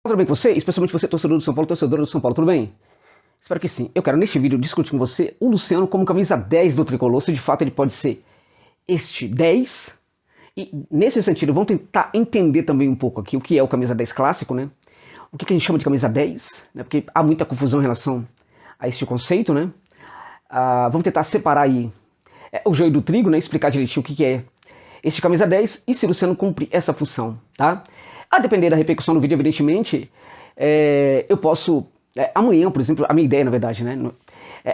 Tudo bem com você? Especialmente você, torcedor do São Paulo, torcedora do São Paulo, tudo bem? Espero que sim. Eu quero neste vídeo discutir com você o Luciano como camisa 10 do Tricolor, se de fato ele pode ser este 10. E nesse sentido, vamos tentar entender também um pouco aqui o que é o camisa 10 clássico, né? O que a gente chama de camisa 10, né? Porque há muita confusão em relação a este conceito, né? Vamos tentar separar aí o joio do trigo, né? Explicar direitinho o que é este camisa 10 e se o Luciano cumpre essa função, tá? A depender da repercussão do vídeo, evidentemente, eu posso, amanhã, por exemplo, a minha ideia, na verdade, né,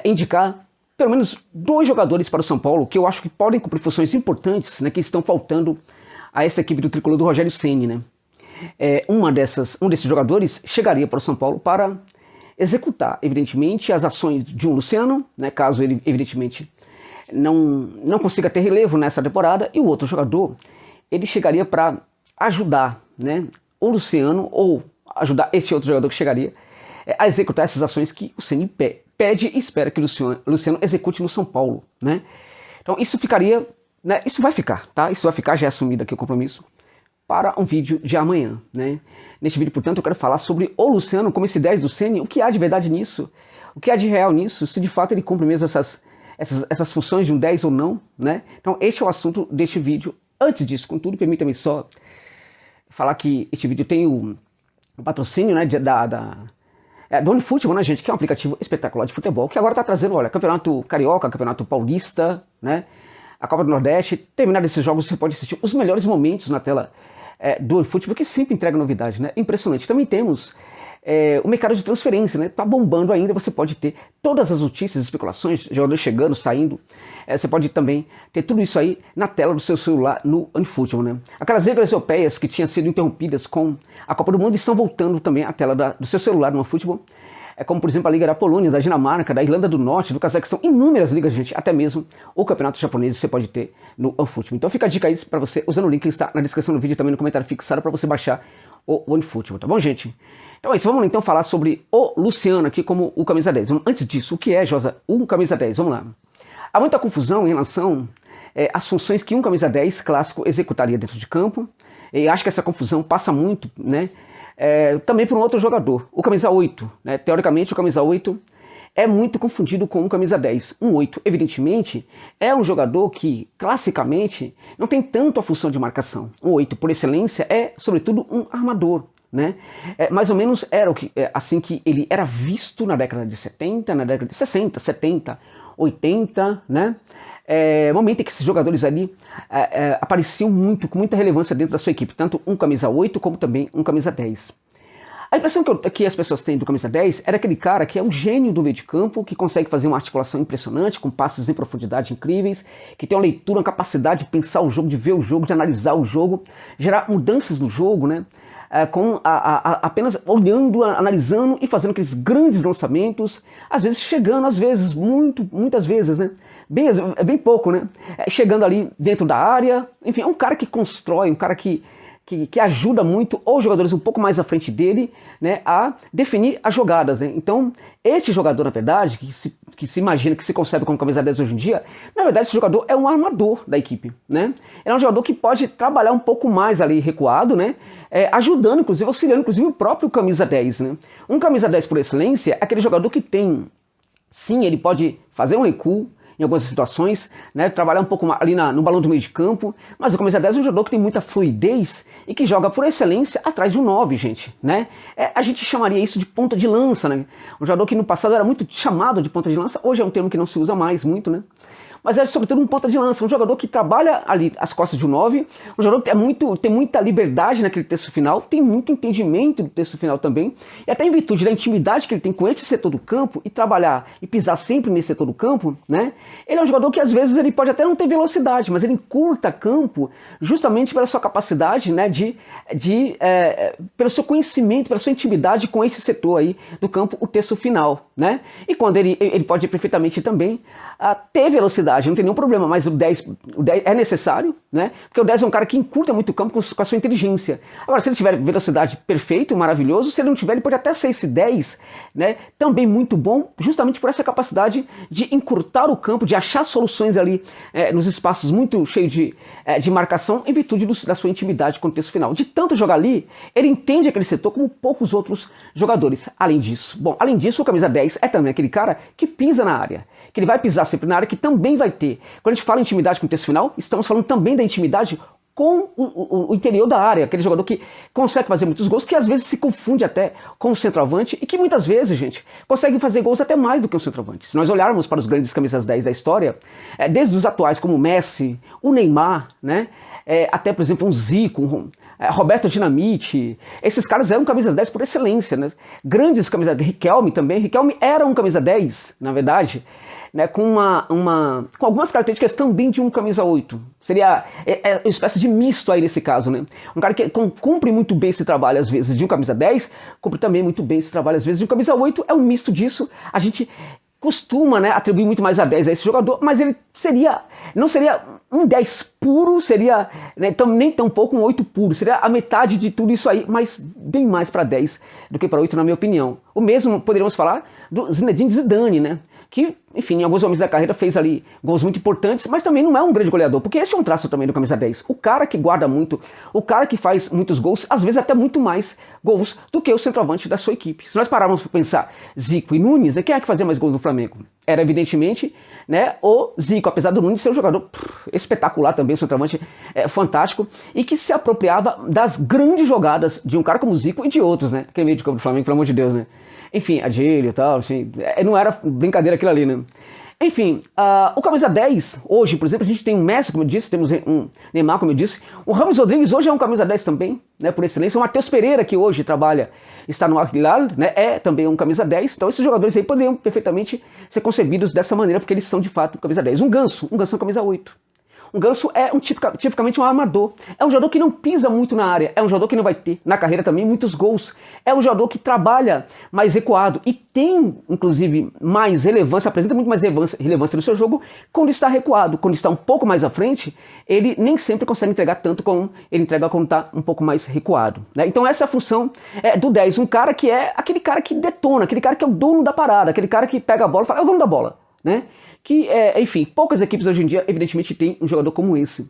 indicar pelo menos 2 jogadores para o São Paulo que eu acho que podem cumprir funções importantes, né, que estão faltando a essa equipe do Tricolor do Rogério Ceni, né. Um desses jogadores chegaria para o São Paulo para executar, evidentemente, as ações de um Luciano, né, caso ele, evidentemente, não consiga ter relevo nessa temporada, e o outro jogador, ele chegaria para ajudar, né, o Luciano, ou ajudar esse outro jogador que chegaria a executar essas ações que o Ceni pede e espera que o Luciano execute no São Paulo, né? Então isso ficaria, né, isso vai ficar, tá? Isso vai ficar, já é assumido aqui o compromisso, para um vídeo de amanhã, né? Neste vídeo, portanto, eu quero falar sobre o Luciano como esse 10 do Ceni, o que há de verdade nisso, o que há de real nisso, se de fato ele cumpre mesmo essas funções de um 10 ou não, né? Então este é o assunto deste vídeo. Antes disso, contudo, permita-me só falar que este vídeo tem o patrocínio, né, do OneFootball, né, gente, que é um aplicativo espetacular de futebol, que agora está trazendo, olha, Campeonato Carioca, Campeonato Paulista, né, a Copa do Nordeste. Terminado esses jogos, você pode assistir os melhores momentos na tela do OneFootball, que sempre entrega novidade, né, impressionante. Também temos o mercado de transferência, né, tá bombando ainda, você pode ter todas as notícias, especulações, jogadores chegando, saindo. Você pode também ter tudo isso aí na tela do seu celular no OneFootball, né? Aquelas regras europeias que tinham sido interrompidas com a Copa do Mundo estão voltando também à tela do seu celular no OneFootball. Como, por exemplo, a Liga da Polônia, da Dinamarca, da Irlanda do Norte, do Cazaquistão, inúmeras ligas, gente, até mesmo o Campeonato Japonês você pode ter no OneFootball. Então fica a dica aí para você, usando o link que está na descrição do vídeo, também no comentário fixado, para você baixar o OneFootball, tá bom, gente? Então é isso, vamos então falar sobre o Luciano aqui como o camisa 10. Antes disso, o que é, Josa, um camisa 10? Vamos lá. Há muita confusão em relação às funções que um camisa 10 clássico executaria dentro de campo, e acho que essa confusão passa muito, né, também por um outro jogador, o camisa 8. Né, teoricamente, o camisa 8 é muito confundido com um camisa 10. Um 8, evidentemente, é um jogador que, classicamente, não tem tanto a função de marcação. Um 8, por excelência, é, sobretudo, um armador. Né? Mais ou menos era assim que ele era visto na década de 70, na década de 60, 70, 80, né? Momento em que esses jogadores ali apareciam muito, com muita relevância dentro da sua equipe, tanto um camisa 8 como também um camisa 10. A impressão que as pessoas têm do camisa 10 era aquele cara que é um gênio do meio de campo, que consegue fazer uma articulação impressionante, com passes em profundidade incríveis, que tem uma leitura, uma capacidade de pensar o jogo, de ver o jogo, de analisar o jogo, gerar mudanças no jogo, né? Apenas olhando, analisando e fazendo aqueles grandes lançamentos, às vezes chegando, às vezes, muitas vezes, né? Bem pouco, né? Chegando ali dentro da área, enfim, é um cara que constrói, um cara que ajuda muito os jogadores um pouco mais à frente dele, né, a definir as jogadas, né? Então, esse jogador, na verdade, que se imagina, que se concebe como camisa 10 hoje em dia, na verdade, esse jogador é um armador da equipe, né? Ele é um jogador que pode trabalhar um pouco mais ali recuado, né? Ajudando, inclusive, auxiliando, inclusive, o próprio camisa 10, né? Um camisa 10 por excelência é aquele jogador que tem, sim, ele pode fazer um recuo, em algumas situações, né, trabalhar um pouco ali no balão do meio de campo, mas o camisa 10 é um jogador que tem muita fluidez e que joga por excelência atrás de um 9, gente, né? A gente chamaria isso de ponta de lança, né? Um jogador que no passado era muito chamado de ponta de lança, hoje é um termo que não se usa mais muito, né? Mas é sobretudo um ponta de lança, um jogador que trabalha ali as costas de um 9, um jogador que tem muita liberdade naquele texto final, tem muito entendimento do texto final também, e até em virtude da intimidade que ele tem com esse setor do campo, e trabalhar e pisar sempre nesse setor do campo, né? Ele é um jogador que às vezes ele pode até não ter velocidade, mas ele encurta campo justamente pela sua capacidade, né, pelo seu conhecimento, pela sua intimidade com esse setor aí do campo, o texto final, né? E quando ele pode perfeitamente também ter velocidade velocidade, não tem nenhum problema, mas o 10 é necessário, né? Porque o 10 é um cara que encurta muito o campo com a sua inteligência. Agora, se ele tiver velocidade perfeito, maravilhoso, se ele não tiver, ele pode até ser esse 10, né? Também muito bom, justamente por essa capacidade de encurtar o campo, de achar soluções ali nos espaços muito cheios de marcação, em virtude da sua intimidade com o contexto final. De tanto jogar ali, ele entende aquele setor como poucos outros jogadores. Além disso, o camisa 10 é também aquele cara que pisa na área, que ele vai pisar sempre na área, que também vai ter. Quando a gente fala em intimidade com o contexto final, estamos falando também da intimidade com o interior da área, aquele jogador que consegue fazer muitos gols, que às vezes se confunde até com o centroavante e que muitas vezes, gente, consegue fazer gols até mais do que o centroavante. Se nós olharmos para os grandes camisas 10 da história, desde os atuais como o Messi, o Neymar, né, até por exemplo um Zico, Roberto Dinamite, esses caras eram camisas 10 por excelência, né? Grandes camisas, Riquelme também, Riquelme era um camisa 10, na verdade, né, com algumas características também de um camisa 8. Seria uma espécie de misto aí nesse caso, né? Um cara que cumpre muito bem esse trabalho às vezes de um camisa 10, cumpre também muito bem esse trabalho às vezes de um camisa 8, é um misto disso. A gente costuma, né, atribuir muito mais a 10 a esse jogador, mas ele não seria um 10 puro, seria, né, nem tão pouco um 8 puro, seria a metade de tudo isso aí, mas bem mais para 10 do que para 8 na minha opinião. O mesmo poderíamos falar do Zinedine Zidane, né? Que, enfim, em alguns momentos da carreira fez ali gols muito importantes, mas também não é um grande goleador, porque esse é um traço também do camisa 10. O cara que guarda muito, o cara que faz muitos gols, às vezes até muito mais gols do que o centroavante da sua equipe. Se nós pararmos para pensar Zico e Nunes, quem é que fazia mais gols no Flamengo? Era evidentemente, né, o Zico, apesar do Nunes ser um jogador espetacular também, um centroavante fantástico, e que se apropriava das grandes jogadas de um cara como o Zico e de outros, né? Quem veio de campo do Flamengo, pelo amor de Deus, né? Enfim, Adílio e tal, enfim, não era brincadeira aquilo ali, né? Enfim, o camisa 10, hoje, por exemplo, a gente tem um Messi, como eu disse, temos um Neymar, como eu disse, o Ramos Rodrigues hoje é um camisa 10 também, né, por excelência, o Matheus Pereira, que hoje está no Al-Hilal, né, é também um camisa 10, então esses jogadores aí poderiam perfeitamente ser concebidos dessa maneira, porque eles são de fato camisa 10. Um Ganso é um camisa 8. Um Ganso é tipicamente um armador. É um jogador que não pisa muito na área. É um jogador que não vai ter, na carreira também, muitos gols. É um jogador que trabalha mais recuado e tem, inclusive, mais relevância, apresenta muito mais relevância no seu jogo quando está recuado. Quando está um pouco mais à frente, ele nem sempre consegue entregar tanto como ele entrega quando está um pouco mais recuado, né? Então essa é a função do 10. Um cara que é aquele cara que detona, aquele cara que é o dono da parada, aquele cara que pega a bola e fala, é o dono da bola, né? Que, enfim, poucas equipes hoje em dia, evidentemente, têm um jogador como esse.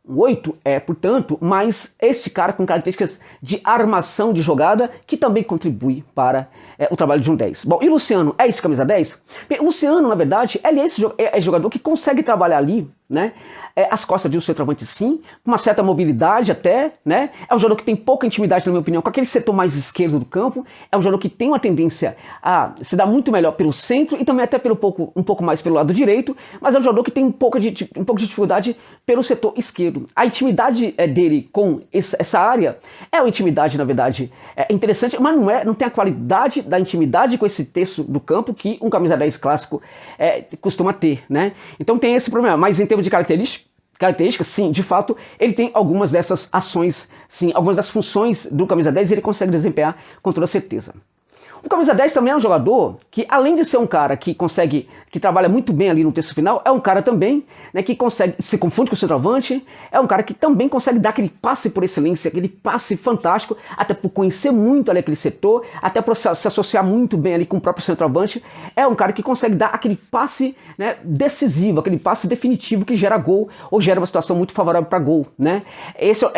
O 8 portanto, mais esse cara com características de armação de jogada, que também contribui para o trabalho de um 10. Bom, e o Luciano é esse camisa 10? O Luciano, na verdade, ele é esse jogador que consegue trabalhar ali, né? As costas de um centroavante sim, com uma certa mobilidade até, né? É um jogador que tem pouca intimidade, na minha opinião, com aquele setor mais esquerdo do campo. É um jogador que tem uma tendência a se dar muito melhor pelo centro e também até um pouco mais pelo lado direito, mas é um jogador que tem um pouco de dificuldade pelo setor esquerdo. A intimidade dele com essa área é uma intimidade, na verdade, interessante, mas não tem a qualidade da intimidade com esse terço do campo que um camisa 10 clássico costuma ter, né? Então tem esse problema, mas em termos de características, sim, de fato, ele tem algumas dessas ações, sim, algumas das funções do camisa 10 ele consegue desempenhar com toda certeza. O camisa 10 também é um jogador que, além de ser um cara que trabalha muito bem ali no terço final, é um cara também, né, que se confunde com o centroavante, é um cara que também consegue dar aquele passe por excelência, aquele passe fantástico, até por conhecer muito ali aquele setor, até por se associar muito bem ali com o próprio centroavante. É um cara que consegue dar aquele passe, né, decisivo, aquele passe definitivo que gera gol ou gera uma situação muito favorável para gol, né? Essa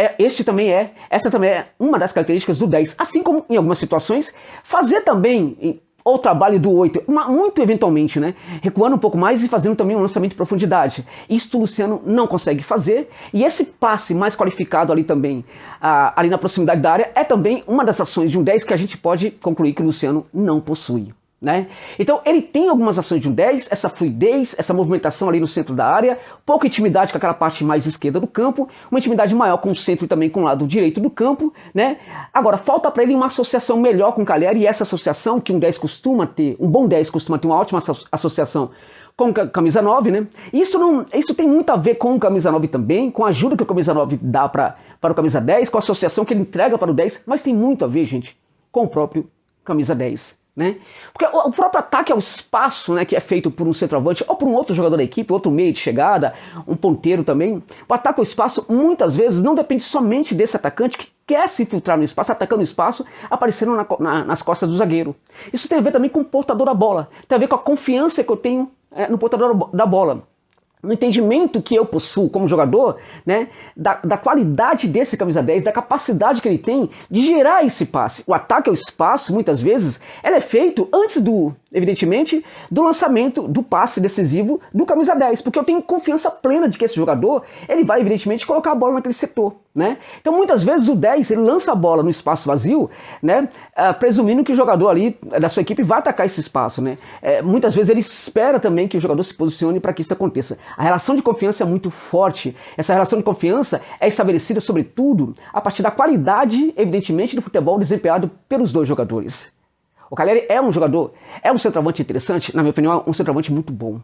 também é uma das características do 10, assim como em algumas situações fazer também o trabalho do 8, muito eventualmente, né? Recuando um pouco mais e fazendo também um lançamento de profundidade. Isto o Luciano não consegue fazer, e esse passe mais qualificado ali também, ali na proximidade da área, é também uma das ações de um 10 que a gente pode concluir que o Luciano não possui, né? Então ele tem algumas ações de um 10, essa fluidez, essa movimentação ali no centro da área, pouca intimidade com aquela parte mais esquerda do campo, uma intimidade maior com o centro e também com o lado direito do campo, né? Agora, falta para ele uma associação melhor com o Cagliari, e essa associação que um 10 costuma ter, um bom 10 costuma ter uma ótima associação com camisa 9, né? Isso tem muito a ver com o camisa 9 também, com a ajuda que o camisa 9 dá para o camisa 10, com a associação que ele entrega para o 10, mas tem muito a ver, gente, com o próprio camisa 10. né? Porque o próprio ataque ao espaço, né, que é feito por um centroavante ou por um outro jogador da equipe, outro meio de chegada, um ponteiro também, o ataque ao espaço muitas vezes não depende somente desse atacante que quer se infiltrar no espaço, atacando o espaço, aparecendo nas costas do zagueiro. Isso tem a ver também com o portador da bola, tem a ver com a confiança que eu tenho no portador da bola. No entendimento que eu possuo como jogador, né, da qualidade desse camisa 10, da capacidade que ele tem de gerar esse passe. O ataque ao espaço, muitas vezes, ele é feito antes evidentemente, do lançamento do passe decisivo do camisa 10, porque eu tenho confiança plena de que esse jogador, ele vai, evidentemente, colocar a bola naquele setor, né? Então, muitas vezes, o 10, ele lança a bola no espaço vazio, né, presumindo que o jogador ali da sua equipe vai atacar esse espaço, né? Muitas vezes, ele espera também que o jogador se posicione para que isso aconteça. A relação de confiança é muito forte. Essa relação de confiança é estabelecida, sobretudo, a partir da qualidade, evidentemente, do futebol desempenhado pelos dois jogadores. O Cagliari é um jogador, é um centroavante interessante, na minha opinião, é um centroavante muito bom.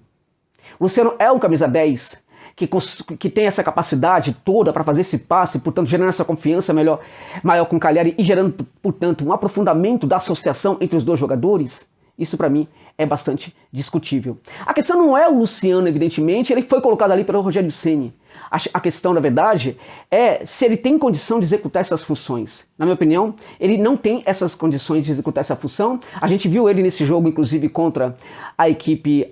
O Luciano é um camisa 10 que tem essa capacidade toda para fazer esse passe, portanto, gerando essa confiança maior com o Cagliari e gerando, portanto, um aprofundamento da associação entre os dois jogadores. Isso, para mim, é bastante discutível. A questão não é o Luciano, evidentemente, ele foi colocado ali pelo Rogério Ceni. A questão, na verdade, é se ele tem condição de executar essas funções. Na minha opinião, ele não tem essas condições de executar essa função. A gente viu ele nesse jogo, inclusive, contra a equipe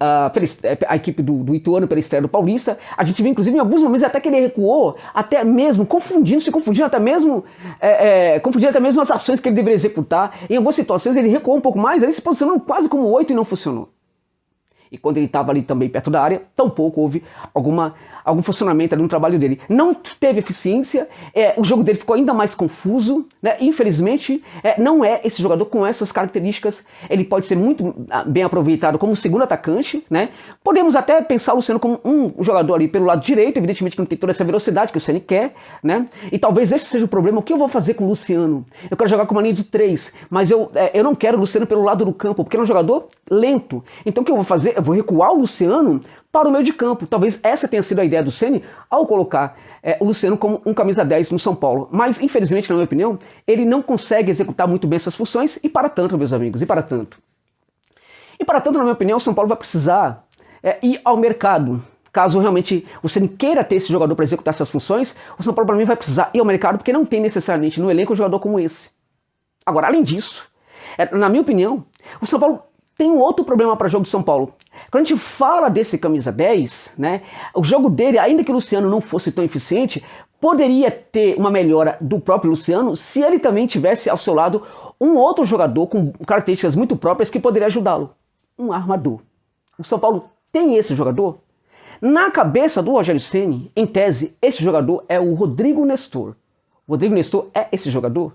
do Ituano pela estreia do Paulista. A gente viu, inclusive, em alguns momentos até que ele recuou, até mesmo confundindo até mesmo as ações que ele deveria executar. Em algumas situações ele recuou um pouco mais, ele se posicionou quase como 8 e não funcionou. E quando ele estava ali também perto da área, tampouco houve algum funcionamento ali no trabalho dele. Não teve eficiência, o jogo dele ficou ainda mais confuso, né? Infelizmente, não é esse jogador com essas características. Ele pode ser muito bem aproveitado como segundo atacante, né? Podemos até pensar o Luciano como um jogador ali pelo lado direito, evidentemente que não tem toda essa velocidade que o Ceni quer, né? E talvez esse seja o problema. O que eu vou fazer com o Luciano? Eu quero jogar com uma linha de 3, mas eu não quero o Luciano pelo lado do campo, porque ele é um jogador lento. Então o que eu vou fazer? Eu vou recuar o Luciano para o meio de campo. Talvez essa tenha sido a ideia do Ceni ao colocar o Luciano como um camisa 10 no São Paulo. Mas, infelizmente, na minha opinião, ele não consegue executar muito bem essas funções, e para tanto, meus amigos, e para tanto. E para tanto, na minha opinião, o São Paulo vai precisar ir ao mercado. Caso realmente o Ceni queira ter esse jogador para executar essas funções, o São Paulo, para mim, vai precisar ir ao mercado, porque não tem necessariamente no elenco um jogador como esse. Agora, além disso, na minha opinião, o São Paulo tem um outro problema para o jogo de São Paulo. Quando a gente fala desse camisa 10, né, o jogo dele, ainda que o Luciano não fosse tão eficiente, poderia ter uma melhora do próprio Luciano se ele também tivesse ao seu lado um outro jogador com características muito próprias que poderia ajudá-lo. Um armador. O São Paulo tem esse jogador? Na cabeça do Rogério Ceni, em tese, esse jogador é o Rodrigo Nestor. O Rodrigo Nestor é esse jogador?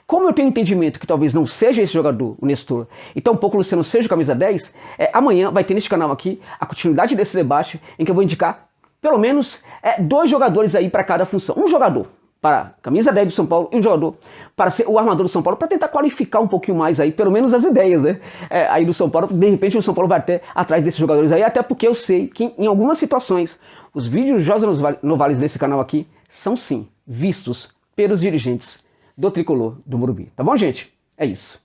Como eu tenho entendimento que talvez não seja esse jogador, o Nestor, e tampouco o Luciano seja o camisa 10, amanhã vai ter neste canal aqui a continuidade desse debate em que eu vou indicar pelo menos 2 jogadores aí para cada função. Um jogador para camisa 10 do São Paulo e um jogador para ser o armador do São Paulo, para tentar qualificar um pouquinho mais aí, pelo menos as ideias, né? Aí do São Paulo, de repente o São Paulo vai até atrás desses jogadores aí, até porque eu sei que em algumas situações os vídeos de José Novales desse canal aqui são sim vistos pelos dirigentes do Tricolor do Morumbi. Tá bom, gente? É isso.